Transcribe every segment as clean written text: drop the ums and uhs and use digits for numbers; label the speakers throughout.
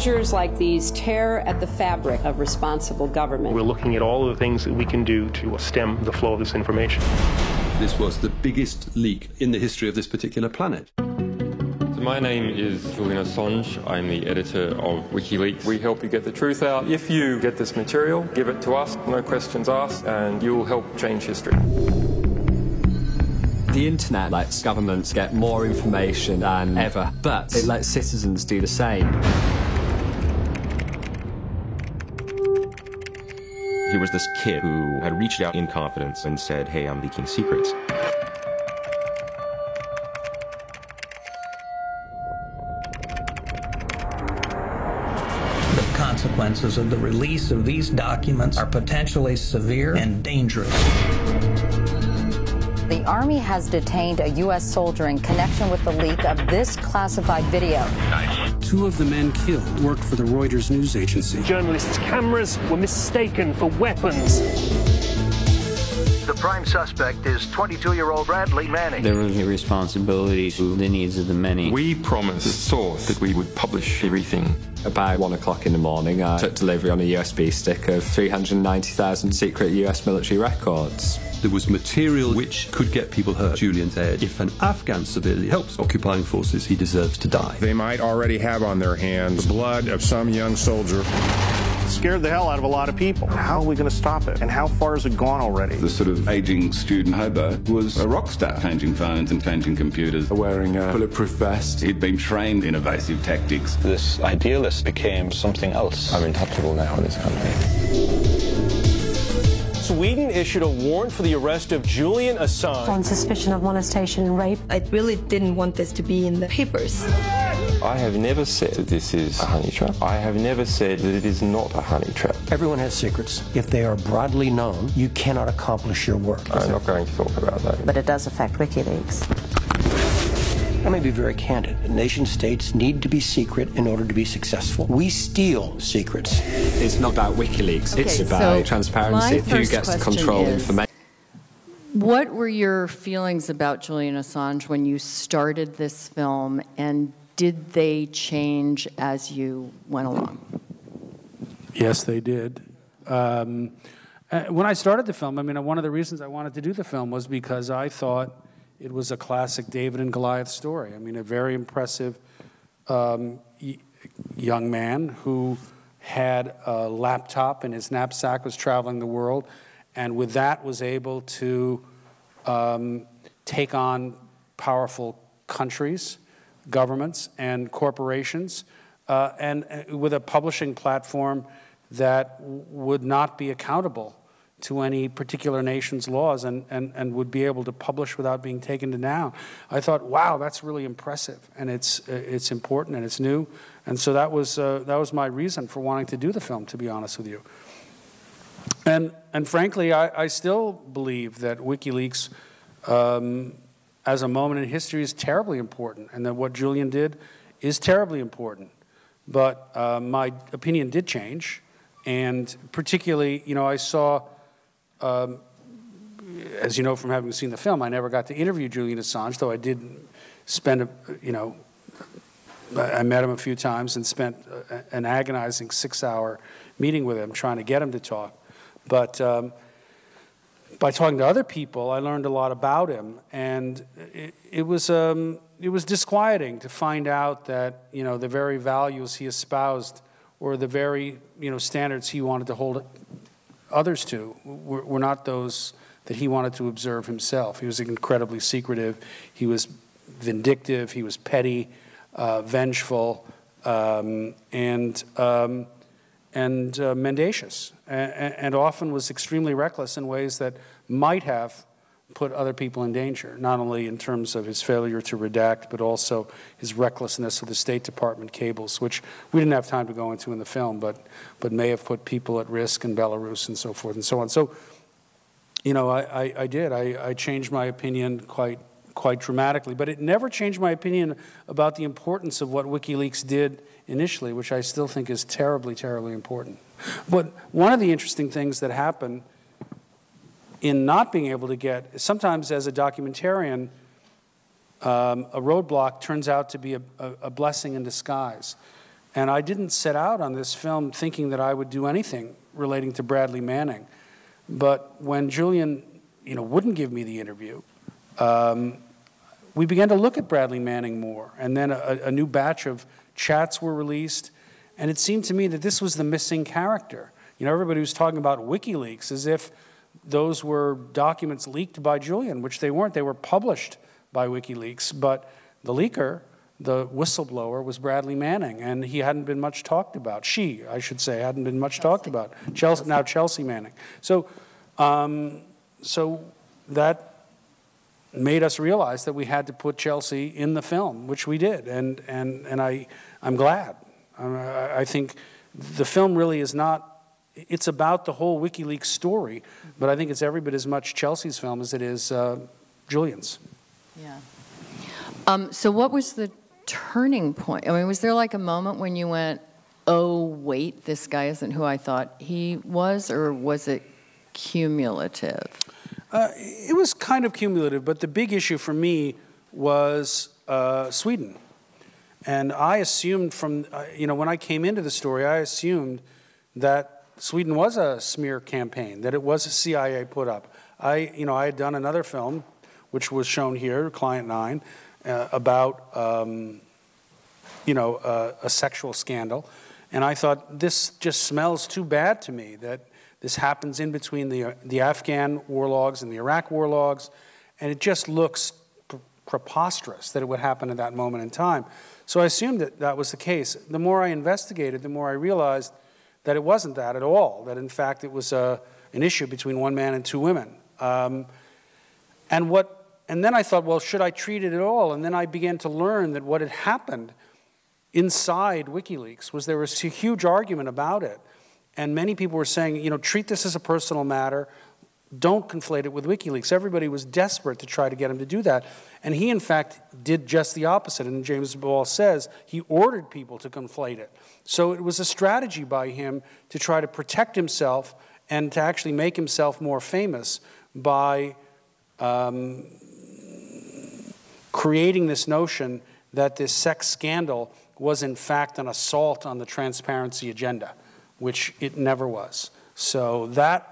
Speaker 1: Disclosures like these tear at the fabric of responsible government.
Speaker 2: We're looking at all of the things that we can do to stem the flow of this information.
Speaker 3: This was the biggest leak in the history of this particular planet.
Speaker 4: My name is Julian Assange. I'm the editor of WikiLeaks. We help you get the truth out. If you get this material, give it to us, no questions asked, and you'll help change history.
Speaker 5: The internet lets governments get more information than ever, but it lets citizens do the same.
Speaker 6: Here was this kid who had reached out in confidence and said, hey, I'm leaking secrets.
Speaker 7: The consequences of the release of these documents are potentially severe and dangerous.
Speaker 8: The Army has detained a U.S. soldier in connection with the leak of this classified video.
Speaker 9: Two of the men killed worked for the Reuters news agency.
Speaker 2: Journalists' cameras were mistaken for weapons.
Speaker 10: The prime suspect is 22-year-old Bradley Manning.
Speaker 11: There was a responsibility to the needs of the many.
Speaker 4: We promised the source that we would publish everything.
Speaker 5: About 1 o'clock in the morning, I took delivery on a USB stick of 390,000 secret US military records.
Speaker 3: There was material which could get people hurt. Julian said, if an Afghan civilian helps occupying forces, he deserves to die.
Speaker 12: They might already have on their hands the blood of some young soldier.
Speaker 13: Scared the hell out of a lot of people. How are we going to stop it? And how far has it gone already?
Speaker 14: The sort of aging student hobo was a rock star, changing phones and changing computers.
Speaker 15: Wearing a bulletproof vest.
Speaker 14: He'd been trained in evasive tactics.
Speaker 16: This idealist became something else.
Speaker 4: I'm untouchable now in this country.
Speaker 17: Sweden issued a warrant for the arrest of Julian Assange
Speaker 18: on suspicion of molestation and rape.
Speaker 19: I really didn't want this to be in the papers.
Speaker 4: I have never said that this is a honey trap. I have never said that it is not a honey trap.
Speaker 20: Everyone has secrets. If they are broadly known, you cannot accomplish your work.
Speaker 4: I'm not going to talk about that.
Speaker 8: But it does affect WikiLeaks.
Speaker 20: Let me be very candid. Nation-states need to be secret in order to be successful. We steal secrets.
Speaker 5: It's not about WikiLeaks.
Speaker 2: Okay,
Speaker 5: it's about transparency. Who gets to control information.
Speaker 2: What were your feelings about Julian Assange when you started this film, and did they change as you went along?
Speaker 9: Yes, they did. When I started the film, I mean, one of the reasons I wanted to do the film was because I thought it was a classic David and Goliath story. I mean, a very impressive young man who had a laptop in his knapsack, was traveling the world, and with that was able to take on powerful countries, governments, and corporations, and with a publishing platform that would not be accountable to any particular nation's laws and would be able to publish without being taken down. I thought, wow, that's really impressive, and it's important and it's new, and so that was my reason for wanting to do the film, to be honest with you. And frankly, I still believe that WikiLeaks, as a moment in history, is terribly important, and that what Julian did is terribly important. But my opinion did change, and particularly, you know, I saw. As you know from having seen the film, I never got to interview Julian Assange, though I did spend, I met him a few times and spent an agonizing 6-hour meeting with him trying to get him to talk. But by talking to other people, I learned a lot about him, and it was disquieting to find out that, you know, the very values he espoused or the very, you know, standards he wanted to hold others to were not those that he wanted to observe himself. He was incredibly secretive. He was vindictive. He was petty, vengeful, and mendacious, and often was extremely reckless in ways that might have put other people in danger, not only in terms of his failure to redact, but also his recklessness with the State Department cables, which we didn't have time to go into in the film, but may have put people at risk in Belarus and so forth and so on. So, you know, I changed my opinion quite dramatically, but it never changed my opinion about the importance of what WikiLeaks did initially, which I still think is terribly, terribly important. But one of the interesting things that happened in not being able to get, sometimes as a documentarian, a roadblock turns out to be a blessing in disguise. And I didn't set out on this film thinking that I would do anything relating to Bradley Manning. But when Julian, wouldn't give me the interview, we began to look at Bradley Manning more. And then a new batch of chats were released. And it seemed to me that this was the missing character. Everybody was talking about WikiLeaks as if those were documents leaked by Julian, which they weren't. They were published by WikiLeaks. But the leaker, the whistleblower, was Bradley Manning, and he hadn't been much talked about. She, I should say, hadn't been much talked about. Now Chelsea Manning. So that made us realize that we had to put Chelsea in the film, which we did, and I'm glad. I think the film really is not. It's about the whole WikiLeaks story, but I think it's every bit as much Chelsea's film as it is Julian's.
Speaker 2: Yeah. So what was the turning point? I mean, was there like a moment when you went, oh, wait, this guy isn't who I thought he was, or was it cumulative?
Speaker 9: It was kind of cumulative, but the big issue for me was Sweden. And I assumed from, when I came into the story, I assumed that Sweden was a smear campaign, that it was a CIA put up. I had done another film, which was shown here, Client 9, about, a sexual scandal. And I thought, this just smells too bad to me, that this happens in between the Afghan war logs and the Iraq war logs, and it just looks preposterous that it would happen at that moment in time. So I assumed that that was the case. The more I investigated, the more I realized that it wasn't that at all, that in fact it was an issue between one man and two women. And then I thought, well, should I treat it at all? And then I began to learn that what had happened inside WikiLeaks was there was a huge argument about it. And many people were saying, treat this as a personal matter. Don't conflate it with WikiLeaks. Everybody was desperate to try to get him to do that. And he, in fact, did just the opposite. And James Ball says he ordered people to conflate it. So it was a strategy by him to try to protect himself and to actually make himself more famous by creating this notion that this sex scandal was, in fact, an assault on the transparency agenda, which it never was. So that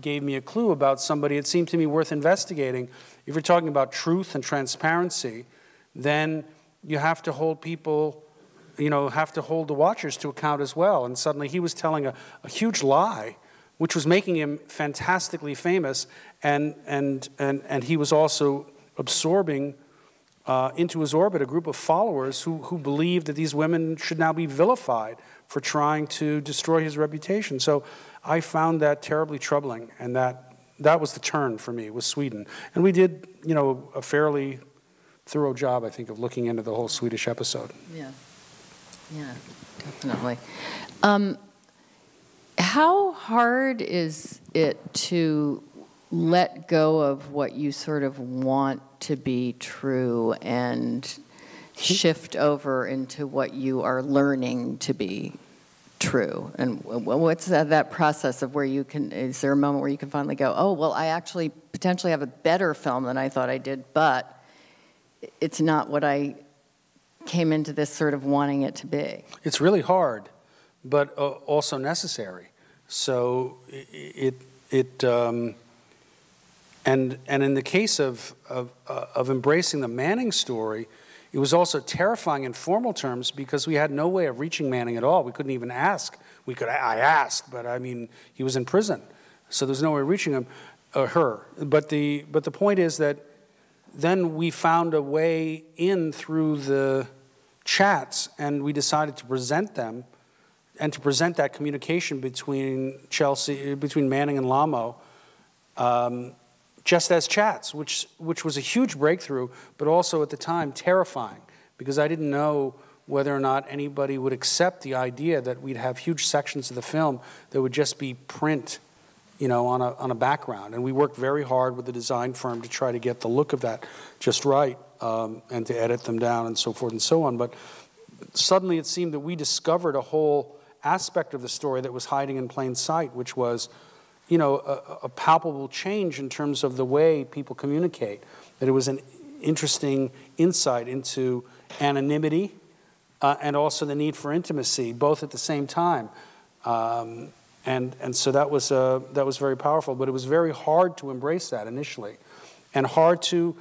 Speaker 9: gave me a clue about somebody it seemed to me worth investigating. If you're talking about truth and transparency, then you have to hold people, have to hold the watchers to account as well. And suddenly he was telling a huge lie, which was making him fantastically famous, and he was also absorbing into his orbit a group of followers who believed that these women should now be vilified for trying to destroy his reputation. So I found that terribly troubling, and that was the turn for me, was Sweden. And we did, a fairly thorough job, I think, of looking into the whole Swedish episode.
Speaker 2: Yeah, definitely. How hard is it to let go of what you sort of want to be true and shift over into what you are learning to be true? And what's that process of where you can, is there a moment where you can finally go, oh, well, I actually potentially have a better film than I thought I did, but it's not what I came into this sort of wanting it to be? It's really hard, but also necessary. So and in the case of embracing the Manning story, it was also terrifying in formal terms because we had no way of reaching Manning at all. We couldn't even ask. I asked, but I mean, he was in prison, so there's no way of reaching him or her. But the point is that then we found a way in through the chats, and we decided to present them, and to present that communication between Manning and Lamo, just as chats, which was a huge breakthrough, but also at the time terrifying, because I didn't know whether or not anybody would accept the idea that we'd have huge sections of the film that would just be print, on a background. And we worked very hard with the design firm to try to get the look of that just right, and to edit them down and so forth and so on. But suddenly it seemed that we discovered a whole aspect of the story that was hiding in plain sight, which was a palpable change in terms of the way people communicate, that it was an interesting insight into anonymity
Speaker 9: and also the need for intimacy, both at the same time. And so that was very powerful, but it was very hard to embrace that initially, and hard to,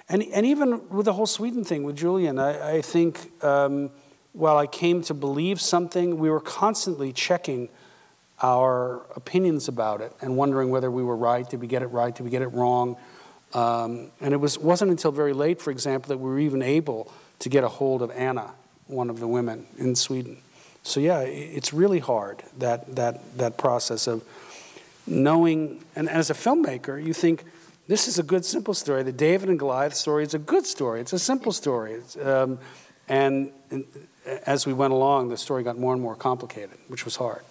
Speaker 9: and even with the whole Sweden thing with Julian, I think while I came to believe something, we were constantly checking our opinions about it and wondering whether we were right. Did we get it right? Did we get it wrong? And it wasn't until very late, for example, that we were even able to get a hold of Anna, one of the women in Sweden. So yeah, it's really hard, that process of knowing, and as a filmmaker, you think, this is a good, simple story. The David and Goliath story is a good story. It's a simple story. And as we went along, the story got more and more complicated, which was hard.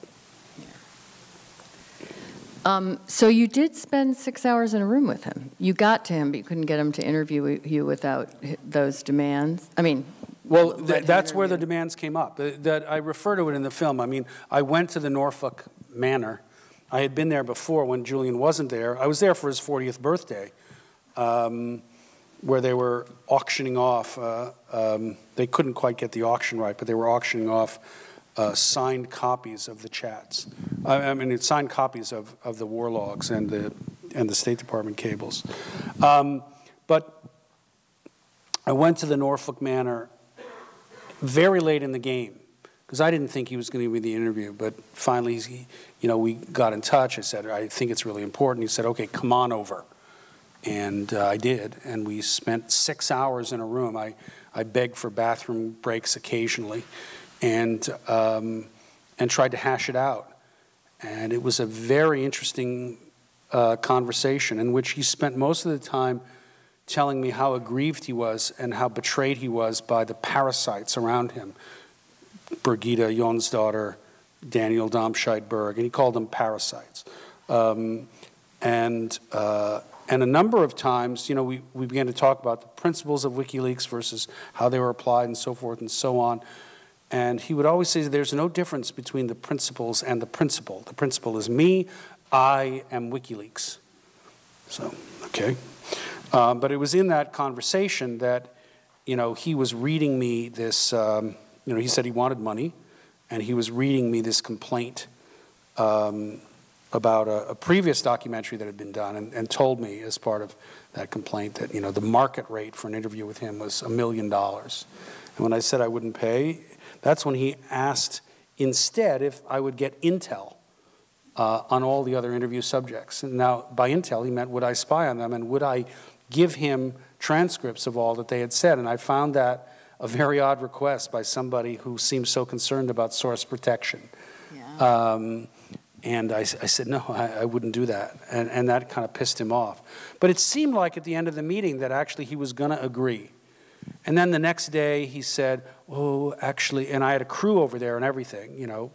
Speaker 2: So you did spend 6 hours in a room with him. You got to him, but you couldn't get him to interview you without those demands. I mean,
Speaker 9: well, that's where the demands came up. That I refer to it in the film. I mean, I went to the Norfolk Manor. I had been there before when Julian wasn't there. I was there for his 40th birthday, where they were auctioning off. They couldn't quite get the auction right, but they were auctioning off signed copies of the chats. I mean, it's signed copies of the war logs and the State Department cables. But I went to the Norfolk Manor very late in the game, because I didn't think he was going to give me the interview. But finally, we got in touch. I said, I think it's really important. He said, okay, come on over. And I did, and we spent 6 hours in a room. I begged for bathroom breaks occasionally, and tried to hash it out. And it was a very interesting conversation in which he spent most of the time telling me how aggrieved he was and how betrayed he was by the parasites around him. Birgitta Jonsdottir, Daniel Domscheit-Berg, and he called them parasites. And a number of times, we began to talk about the principles of WikiLeaks versus how they were applied and so forth and so on. And he would always say there's no difference between the principles and the principle. The principle is me, I am WikiLeaks. So, okay. But it was in that conversation that, he was reading me this, he said he wanted money, and he was reading me this complaint about a previous documentary that had been done, and told me as part of that complaint that, the market rate for an interview with him was $1 million. And when I said I wouldn't pay, that's when he asked instead if I would get intel on all the other interview subjects. And now, by intel, he meant would I spy on them, and would I give him transcripts of all that they had said. And I found that a very odd request by somebody who seemed so concerned about source protection. Yeah. And I said, no, I wouldn't do that. And that kind of pissed him off. But it seemed like at the end of the meeting that actually he was going to agree. And then the next day he said, oh, actually, and I had a crew over there and everything,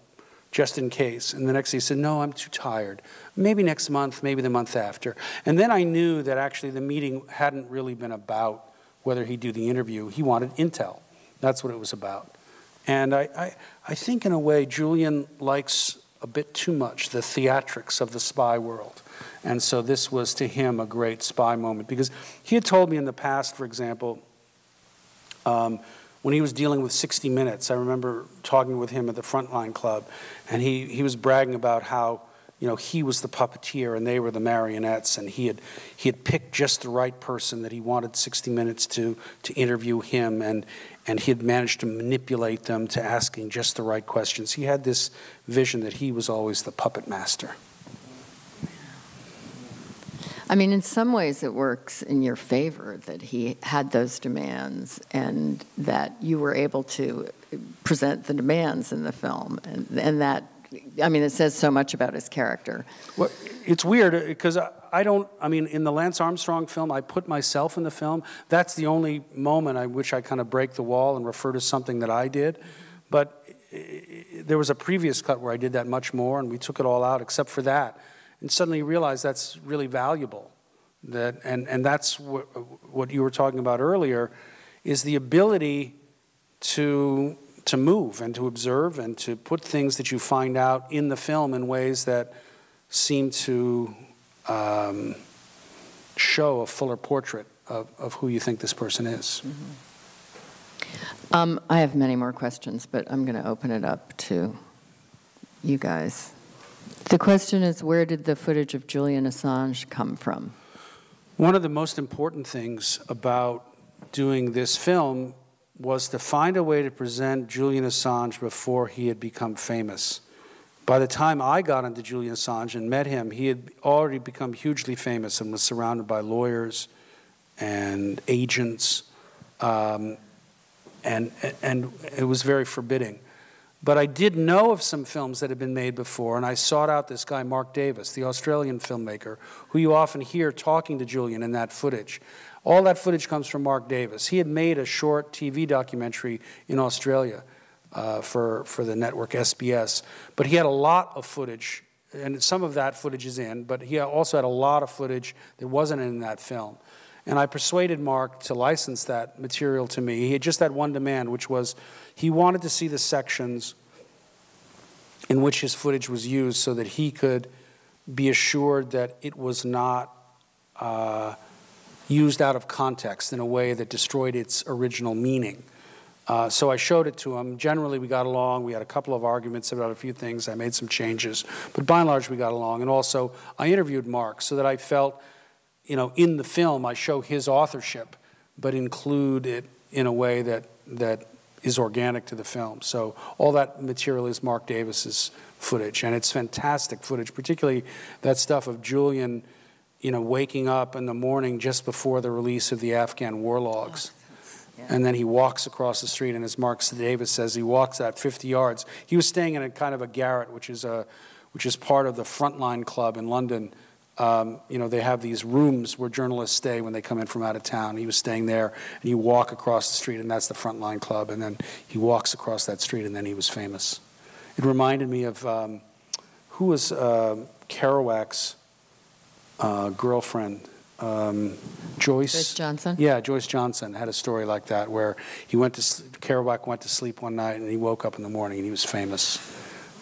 Speaker 9: just in case. And the next day he said, no, I'm too tired. Maybe next month, maybe the month after. And then I knew that actually the meeting hadn't really been about whether he'd do the interview. He wanted intel. That's what it was about. And I think in a way Julian likes a bit too much the theatrics of the spy world. And so this was to him a great spy moment, because he had told me in the past, for example, when he was dealing with 60 Minutes, I remember talking with him at the Frontline Club, and he was bragging about how he was the puppeteer and they were the marionettes, and he had picked just the right person that he wanted 60 Minutes to interview him, and he had managed to manipulate them to asking just the right questions. He had this vision that he was always the puppet master.
Speaker 2: I mean, in some ways it works in your favor that he had those demands and that you were able to present the demands in the film. And that, I mean, it says so much about his character.
Speaker 9: Well, it's weird because in the Lance Armstrong film, I put myself in the film. That's the only moment in which I kind of break the wall and refer to something that I did. But there was a previous cut where I did that much more, and we took it all out except for that. And suddenly realized that's really valuable. And that's what you were talking about earlier, is the ability to move and to observe and to put things that you find out in the film in ways that seem to show a fuller portrait of who you think this person is.
Speaker 2: Mm-hmm. I have many more questions, but I'm going to open it up to you guys. The question is, where did the footage of Julian Assange come from?
Speaker 9: One of the most important things about doing this film was to find a way to present Julian Assange before he had become famous. By the time I got into Julian Assange and met him, he had already become hugely famous and was surrounded by lawyers and agents, and it was very forbidding. But I did know of some films that had been made before, and I sought out this guy, Mark Davis, the Australian filmmaker, who you often hear talking to Julian in that footage. All that footage comes from Mark Davis. He had made a short TV documentary in Australia for the network SBS, but he had a lot of footage, and some of that footage is in, but he also had a lot of footage that wasn't in that film. And I persuaded Mark to license that material to me. He had just had one demand, which was he wanted to see the sections in which his footage was used so that he could be assured that it was not used out of context in a way that destroyed its original meaning. So I showed it to him. Generally, we got along. We had a couple of arguments about a few things. I made some changes. But by and large, we got along. And also, I interviewed Mark so that I felt, you know, in the film, I show his authorship, but include it in a way that is organic to the film. So all that material is Mark Davis's footage, and it's fantastic footage, particularly that stuff of Julian, you know, waking up in the morning just before the release of the Afghan war logs. And then he walks across the street, and as Mark Davis says, he walks that 50 yards. He was staying in a kind of a garret, which is part of the Frontline Club in London. You know, they have these rooms where journalists stay when they come in from out of town. He was staying there, and you walk across the street, and that's the Frontline Club. And then he walks across that street, and then he was famous. It reminded me of who was Kerouac's girlfriend, Joyce
Speaker 2: Johnson?
Speaker 9: Yeah, Joyce Johnson had a story like that where Kerouac went to sleep one night, and he woke up in the morning, and he was famous.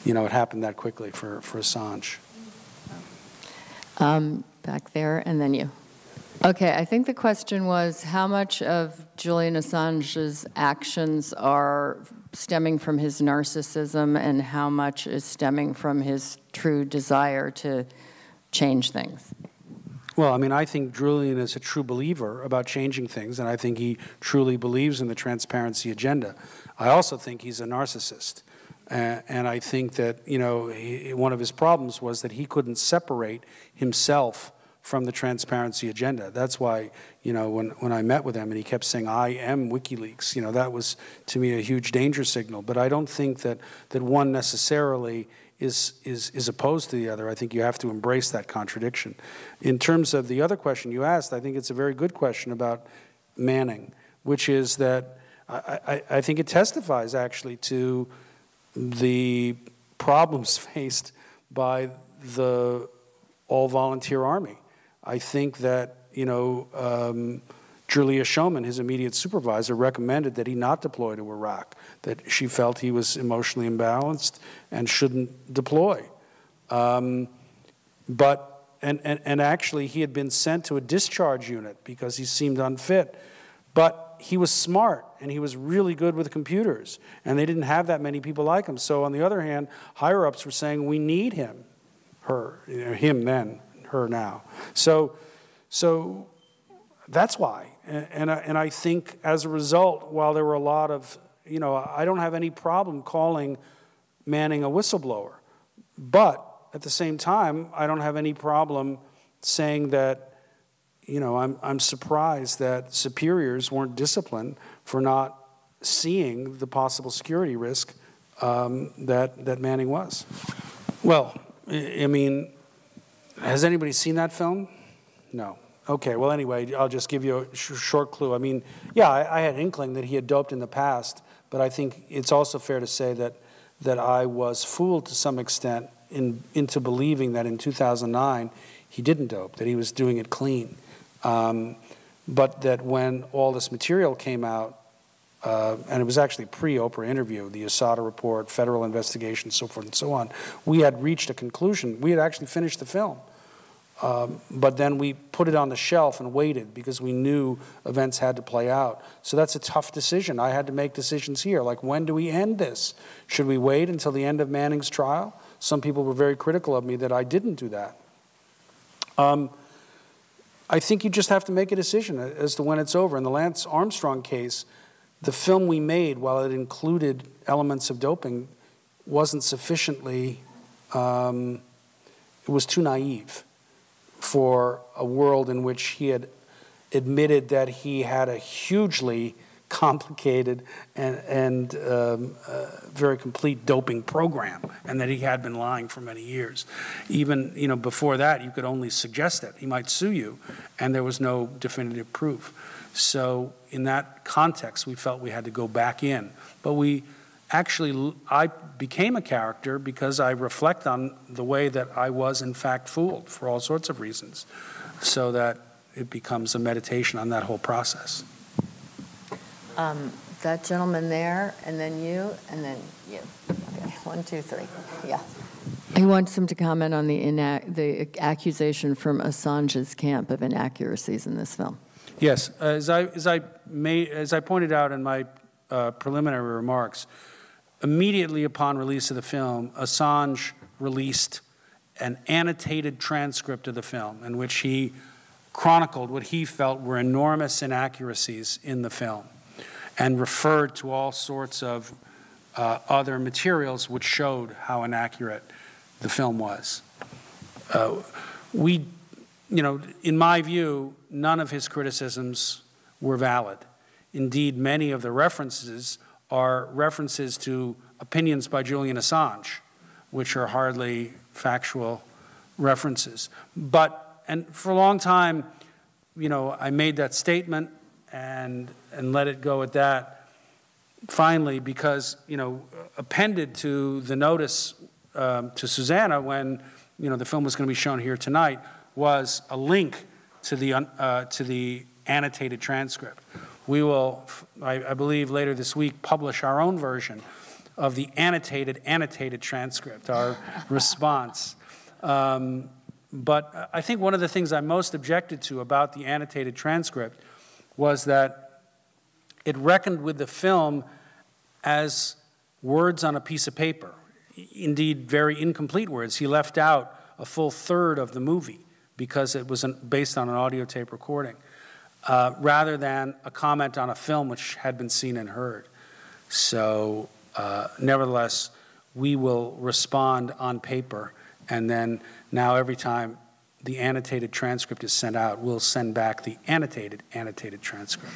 Speaker 9: You know, it happened that quickly for Assange.
Speaker 2: Back there, and then you. Okay, I think the question was how much of Julian Assange's actions are stemming from his narcissism and how much is stemming from his true desire to change things?
Speaker 9: Well, I mean, I think Julian is a true believer about changing things, and I think he truly believes in the transparency agenda. I also think he's a narcissist. And I think that, you know, one of his problems was that he couldn't separate himself from the transparency agenda. That's why, you know, when I met with him and he kept saying, I am WikiLeaks, you know, that was, to me, a huge danger signal. But I don't think that one necessarily is opposed to the other. I think you have to embrace that contradiction. In terms of the other question you asked, I think it's a very good question about Manning, which is that I think it testifies, actually, to the problems faced by the all-volunteer army. I think that, you know, Julia Shoman, his immediate supervisor, recommended that he not deploy to Iraq, that she felt he was emotionally imbalanced and shouldn't deploy. And actually, he had been sent to a discharge unit because he seemed unfit. But he was smart, and he was really good with computers, and they didn't have that many people like him. So on the other hand, higher-ups were saying, we need him, her, you know, him then, her now. So that's why. And I think as a result, while there were a lot of, you know, I don't have any problem calling Manning a whistleblower. But at the same time, I don't have any problem saying that, you know, I'm surprised that superiors weren't disciplined for not seeing the possible security risk that Manning was. Well, I mean, has anybody seen that film? No. Okay, well, anyway, I'll just give you a short clue. I mean, yeah, I had an inkling that he had doped in the past, but I think it's also fair to say that I was fooled to some extent into believing that in 2009 he didn't dope, that he was doing it clean. But that when all this material came out, and it was actually pre-Oprah interview, the USADA report, federal investigation, so forth and so on, we had reached a conclusion. We had actually finished the film. But then we put it on the shelf and waited because we knew events had to play out. So that's a tough decision. I had to make decisions here, like when do we end this? Should we wait until the end of Manning's trial? Some people were very critical of me that I didn't do that. I think you just have to make a decision as to when it's over. In the Lance Armstrong case, the film we made, while it included elements of doping, wasn't sufficiently, it was too naive for a world in which he had admitted that he had a hugely complicated and very complete doping program, and that he had been lying for many years. Even before that, you could only suggest it. He might sue you, and there was no definitive proof. So in that context, we felt we had to go back in. But I became a character because I reflect on the way that I was in fact fooled for all sorts of reasons, so that it becomes a meditation on that whole process.
Speaker 2: That gentleman there, and then you, and then you. Okay, 1, 2, 3. Yeah. He wants him to comment on the accusation from Assange's camp of inaccuracies in this film.
Speaker 9: Yes, as I pointed out in my preliminary remarks, immediately upon release of the film, Assange released an annotated transcript of the film in which he chronicled what he felt were enormous inaccuracies in the film, and referred to all sorts of other materials which showed how inaccurate the film was. In my view, none of his criticisms were valid. Indeed, many of the references are references to opinions by Julian Assange, which are hardly factual references. And for a long time, I made that statement and let it go at that. Finally, because appended to the notice to Susanna when the film was going to be shown here tonight was a link to the annotated transcript. We will, I believe, later this week publish our own version of the annotated transcript, our response. But I think one of the things I most objected to about the annotated transcript was that it reckoned with the film as words on a piece of paper, indeed very incomplete words. He left out a full third of the movie because it was based on an audio tape recording, rather than a comment on a film which had been seen and heard. So nevertheless, we will respond on paper, and then now every time the annotated transcript is sent out, we'll send back the annotated transcript.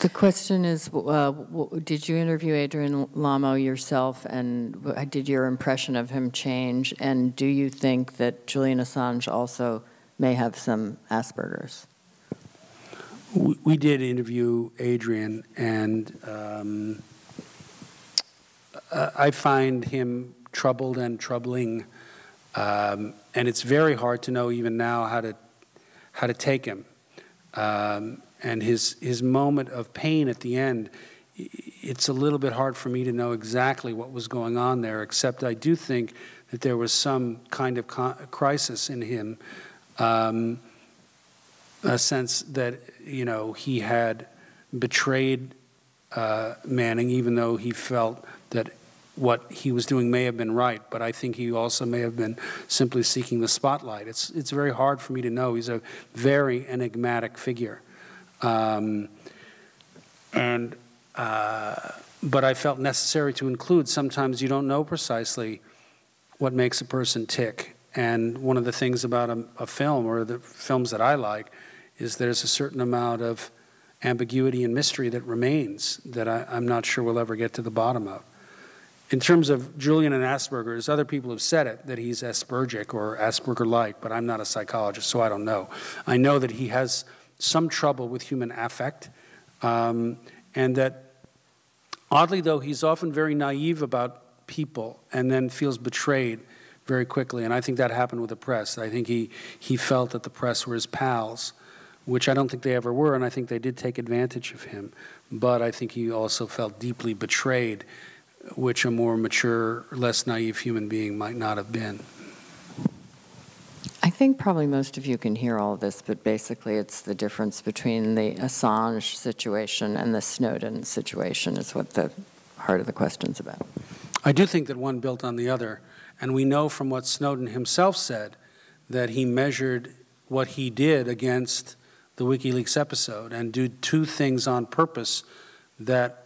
Speaker 2: The question is, did you interview Adrian Lamo yourself, and did your impression of him change? And do you think that Julian Assange also may have some Asperger's?
Speaker 9: We did interview Adrian, and I find him troubled and troubling, and it's very hard to know even now how to take him. And his moment of pain at the end, it's a little bit hard for me to know exactly what was going on there, except I do think that there was some kind of crisis in him, a sense that, he had betrayed Manning, even though he felt that what he was doing may have been right, but I think he also may have been simply seeking the spotlight. It's very hard for me to know. He's a very enigmatic figure. But I felt necessary to include. Sometimes you don't know precisely what makes a person tick. And one of the things about a film, or the films that I like, is there's a certain amount of ambiguity and mystery that remains that I'm not sure we'll ever get to the bottom of. In terms of Julian and Asperger's, other people have said it, that he's Aspergic or Asperger-like, but I'm not a psychologist, so I don't know. I know that he has some trouble with human affect, and that, oddly though, he's often very naive about people and then feels betrayed very quickly, and I think that happened with the press. I think he felt that the press were his pals, which I don't think they ever were, and I think they did take advantage of him. But I think he also felt deeply betrayed, which a more mature, less naive human being might not have been.
Speaker 2: think probably most of you can hear all of this, but basically it's the difference between the Assange situation and the Snowden situation is what the heart of the question's about.
Speaker 9: I do think that one built on the other, and we know from what Snowden himself said that he measured what he did against the WikiLeaks episode and did two things on purpose that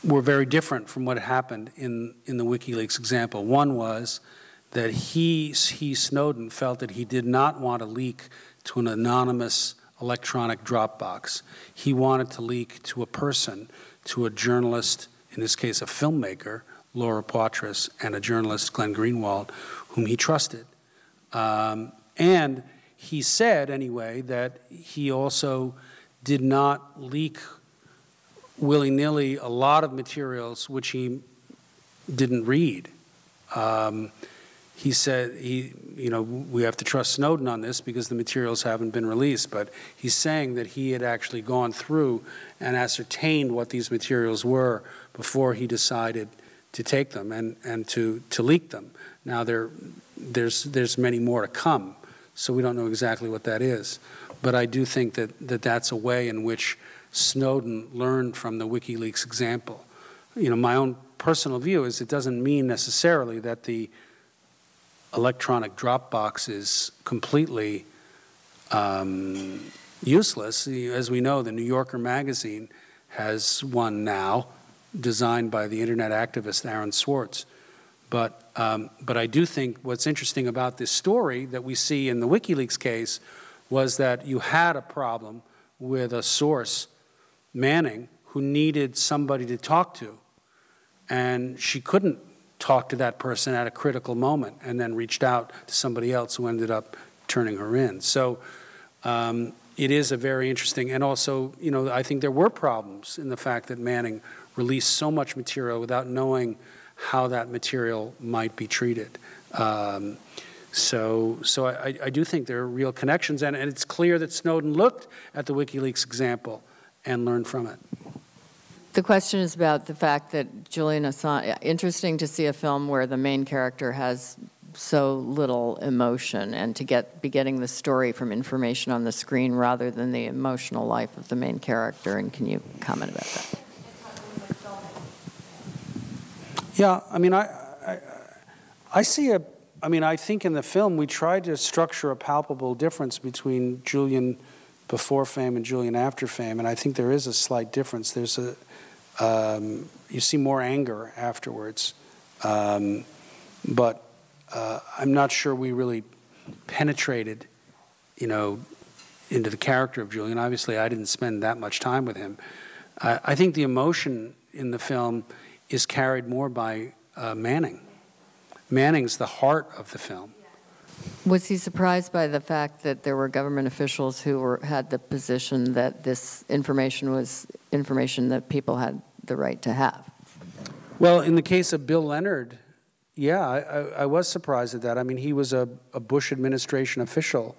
Speaker 9: were very different from what happened in the WikiLeaks example. One was that he, Snowden, felt that he did not want to leak to an anonymous electronic Dropbox. He wanted to leak to a person, to a journalist, in this case a filmmaker, Laura Poitras, and a journalist, Glenn Greenwald, whom he trusted. And he said, anyway, that he also did not leak willy-nilly a lot of materials which he didn't read. He said, we have to trust Snowden on this because the materials haven't been released, but he's saying that he had actually gone through and ascertained what these materials were before he decided to take them and to leak them. Now, there's many more to come, so we don't know exactly what that is. But I do think that that's a way in which Snowden learned from the WikiLeaks example. My own personal view is it doesn't mean necessarily that the electronic Dropbox is completely useless. As we know, the New Yorker magazine has one now, designed by the internet activist Aaron Swartz. But I do think what's interesting about this story that we see in the WikiLeaks case was that you had a problem with a source, Manning, who needed somebody to talk to. And she couldn't talk to that person at a critical moment and then reached out to somebody else who ended up turning her in. So it is a very interesting, and also, I think there were problems in the fact that Manning released so much material without knowing how that material might be treated. So I do think there are real connections, and it's clear that Snowden looked at the WikiLeaks example and learned from it.
Speaker 2: The question is about the fact that Julian Assange, interesting to see a film where the main character has so little emotion and to be getting the story from information on the screen rather than the emotional life of the main character, and can you comment about that?
Speaker 9: Yeah, I mean, I see I think in the film we tried to structure a palpable difference between Julian before fame and Julian after fame, and I think there is a slight difference. There's you see more anger afterwards, but I'm not sure we really penetrated, into the character of Julian. Obviously, I didn't spend that much time with him. I think the emotion in the film is carried more by Manning. Manning's the heart of the film.
Speaker 2: Was he surprised by the fact that there were government officials who had the position that this information was information that people had the right to have?
Speaker 9: Well, in the case of Bill Leonard, yeah, I was surprised at that. I mean, he was a Bush administration official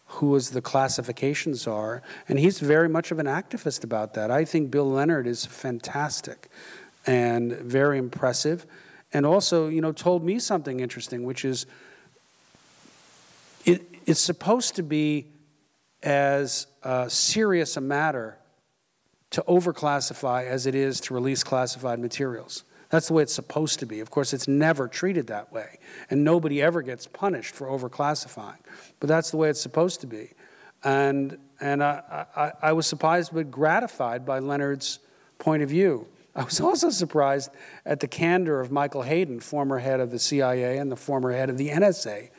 Speaker 9: who was the classification czar, and he's very much of an activist about that. I think Bill Leonard is fantastic and very impressive, and also, told me something interesting, which is it's supposed to be as serious a matter to overclassify as it is to release classified materials. That's the way it's supposed to be. Of course, it's never treated that way, and nobody ever gets punished for overclassifying. But that's the way it's supposed to be. And I was surprised but gratified by Leonard's point of view. I was also surprised at the candor of Michael Hayden, former head of the CIA and the former head of the NSA,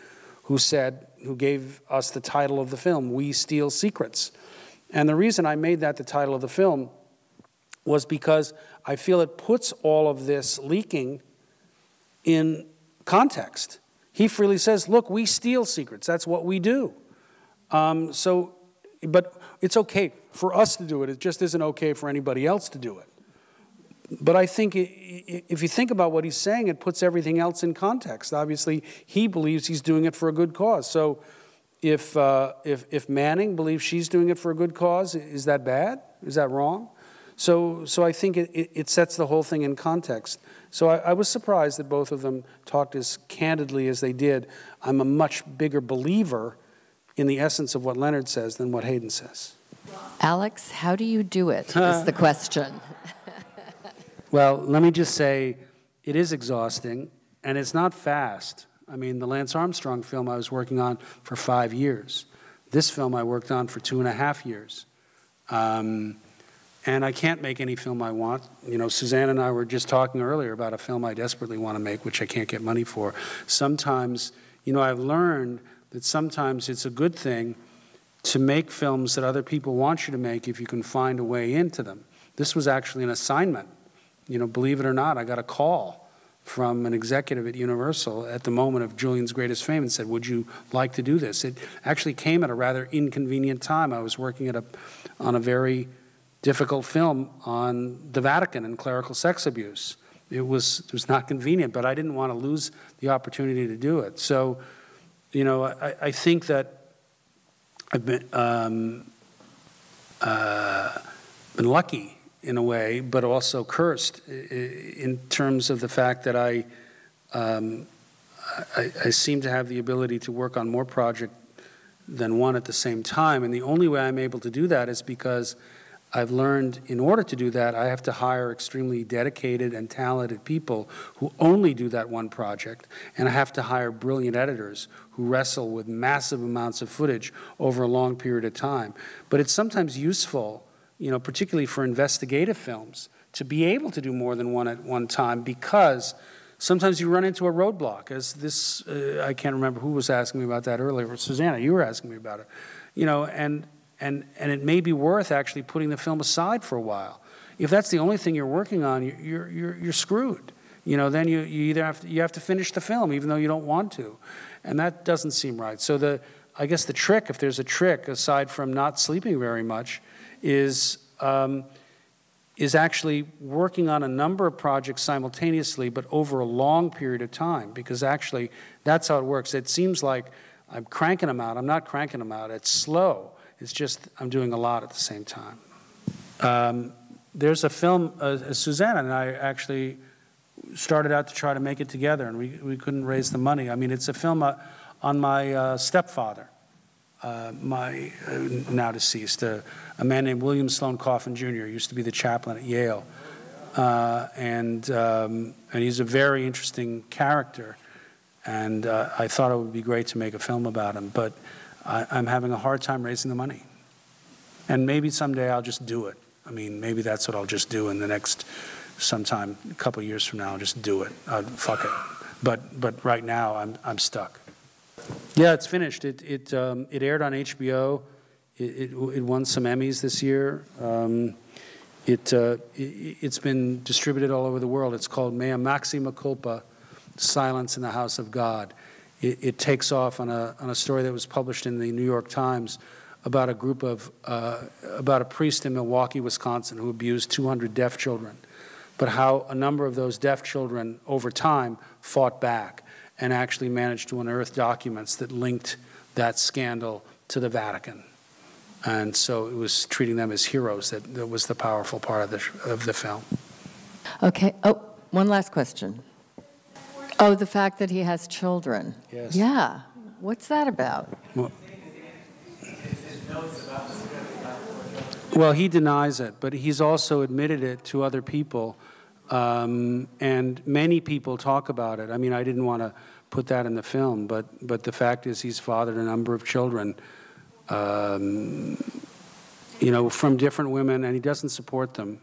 Speaker 9: who gave us the title of the film, We Steal Secrets. And the reason I made that the title of the film was because I feel it puts all of this leaking in context. He freely says, look, we steal secrets. That's what we do. But it's okay for us to do it. It just isn't okay for anybody else to do it. But I think if you think about what he's saying, it puts everything else in context. Obviously, he believes he's doing it for a good cause. So if Manning believes she's doing it for a good cause, is that bad? Is that wrong? So I think it sets the whole thing in context. So I was surprised that both of them talked as candidly as they did. I'm a much bigger believer in the essence of what Leonard says than what Hayden says.
Speaker 2: Alex, how do you do it, is the question.
Speaker 9: Well, let me just say, it is exhausting, and it's not fast. I mean, the Lance Armstrong film I was working on for 5 years. This film I worked on for 2.5 years. And I can't make any film I want. You know, Suzanne and I were just talking earlier about a film I desperately want to make, which I can't get money for. Sometimes, you know, I've learned that sometimes it's a good thing to make films that other people want you to make if you can find a way into them. This was actually an assignment. You know, believe it or not, I got a call from an executive at Universal at the moment of Julian's greatest fame and said, would you like to do this? It actually came at a rather inconvenient time. I was working on a very difficult film on the Vatican and clerical sex abuse. It was not convenient, but I didn't want to lose the opportunity to do it. So, you know, I think that I've been lucky in a way, but also cursed in terms of the fact that I seem to have the ability to work on more projects than one at the same time. And the only way I'm able to do that is because I've learned in order to do that, I have to hire extremely dedicated and talented people who only do that one project. And I have to hire brilliant editors who wrestle with massive amounts of footage over a long period of time. But it's sometimes useful, you know, particularly for investigative films, to be able to do more than one at one time, because sometimes you run into a roadblock. As this, I can't remember who was asking me about that earlier. Susanna, you were asking me about it. You know, and it may be worth actually putting the film aside for a while. If that's the only thing you're working on, you're screwed. You know, then you either have to finish the film even though you don't want to, and that doesn't seem right. So I guess the trick, if there's a trick aside from not sleeping very much, is actually working on a number of projects simultaneously, but over a long period of time, because actually that's how it works. It seems like I'm cranking them out. I'm not cranking them out. It's slow. It's just I'm doing a lot at the same time. There's a film, Susanna and I actually started out to try to make it together, and we couldn't raise the money. I mean, it's a film on my stepfather, my now deceased, a man named William Sloane Coffin Jr., used to be the chaplain at Yale. And he's a very interesting character, and I thought it would be great to make a film about him, but I'm having a hard time raising the money. And maybe someday I'll just do it. I mean, maybe that's what I'll just do in the next, sometime, a couple of years from now, I'll just do it. Fuck it. But right now, I'm stuck. Yeah, it's finished. It aired on HBO. It won some Emmys this year. It's been distributed all over the world. It's called Mea Maxima Culpa, Silence in the House of God. It takes off on a story that was published in the New York Times about a group of, about a priest in Milwaukee, Wisconsin, who abused 200 deaf children, but how a number of those deaf children over time fought back and actually managed to unearth documents that linked that scandal to the Vatican. And so it was treating them as heroes that was the powerful part of the film.
Speaker 2: Okay. Oh, one last question. Oh, the fact that he has children.
Speaker 9: Yes.
Speaker 2: Yeah. What's that about?
Speaker 9: Well, he denies it, but he's also admitted it to other people, and many people talk about it. I mean, I didn't want to put that in the film, but the fact is he's fathered a number of children, you know, from different women, and he doesn't support them.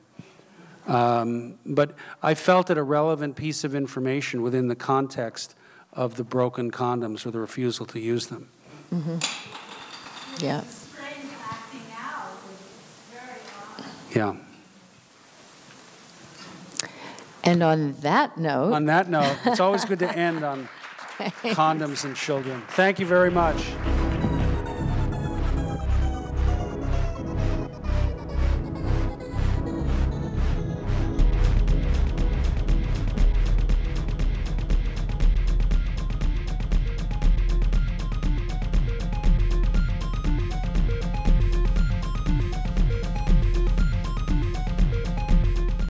Speaker 9: But I felt it a relevant piece of information within the context of the broken condoms or the refusal to use them.
Speaker 2: Mm-hmm. Yeah.
Speaker 9: Yeah.
Speaker 2: And on that note...
Speaker 9: On that note, it's always good to end on condoms and children. Thank you very much.